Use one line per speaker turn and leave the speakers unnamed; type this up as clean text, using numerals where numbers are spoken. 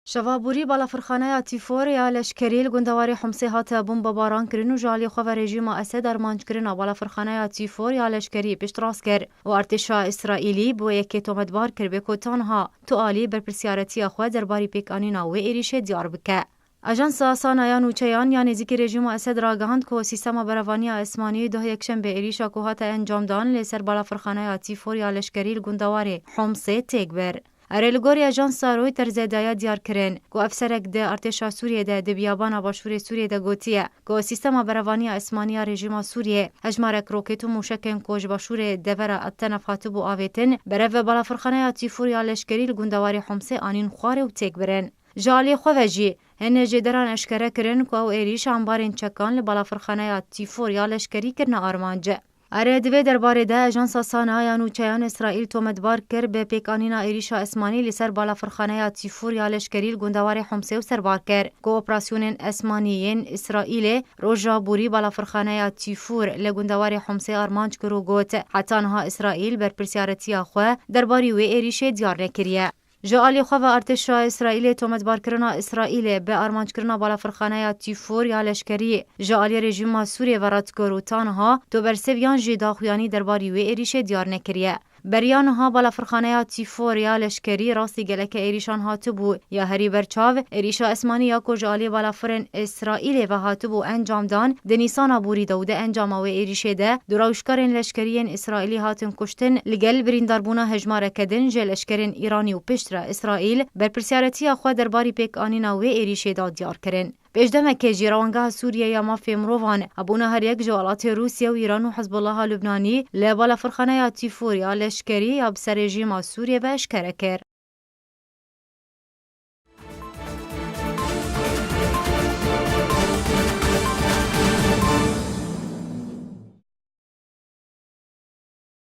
شوابوری بالافرخانه تیفور یا لشکری گوندواری حمصی هات بمب باران کرد و جالی خو رژیم اسد ارمانج کردن بالافرخانه تیفور یا لشکری پیش راست کرد و ارتشا اسرائیلی بو یکی تومتبار کرد به کوتانها تو عالی بر پرسیارتی خو درباری پیکانینا و ایریش دیار بکه. اژانس سانایا نوچیان یا نزدیک رژیم اسد را گهاند که سیستم بروانی اسمانی ده یکشنبه ایریشا که هات انجام دان لسر بالافرخانه تیفور یا لشکری گوندواری حمصی تکبر. ارلگوری اژانس رویترز دایا دیار کرن که افسرک ده ارتشا سوریه ده بیابان باشور سوریه ده گوتیه که سیستم بروانی اسمانی رژیم سوریه هجمارک روکت و موشکن کوج باشور دورا التنف هاتبو آویتن برو بالافرخانه تیفور یا لشکری گوندواری حمصی آنین خواره و تکبرن. جالی خوجی هن جدران اشکره کرن که او ایریش انبارین چکان لبالافرخانه تیفور یا لشکری کرن آرمانجه. اره دوی درباره ده اژانس سانایا نوچیان اسرائیل تومتبار کرد به پیکانینا ایریشا اسمانی لسر بالافرخانه تیفور یا لشکری گوندواری حمصی و سربار کرد که اپراسیون اسمانیین اسرائیل روژا بوری بالافرخانه تیفور لگوندواری حمصی آرمانج کرو گوت حتی انها اسرائیل بر پرسیارتی خو درباری و ایریش دیار نکریه. جالی خو و ارتشا اسرائیل تومتبار کرنا اسرائیل به آرمانج کرنا بالافرخانه تیفور یا لشکری جالی رژیم سوریه و رادکوروتانها تو برسویان جداخویانی درباری و ایریش دیار نکریه. بریانها بالافرخانه تیفور یا لشکری راستی گلک ایریشان هاتبو یا هری برچاو ایریشا اسمانی یا کجالی بالافرن اسرائیل و هاتبو انجام دان دنیسانا بوری دوده انجام و ایریشه ده دراوشکارن لشکریین اسرائیلی هاتن کشتن لگل برین دربونا هجماره کدن جه لشکرین ایرانی و پشتر اسرائیل بر پرسیارتی خود درباری پیک آنینا و ایریشه دا دیار کرن. بجدمه که جیرانگاه سوریه یا مافی مروان ابونا هر یک جوالات روسیه و ایران و حزب الله لبنانی لبالافرخانه تیفور یا لشکری یا بسر رژیم سوریه و اشکره کرد.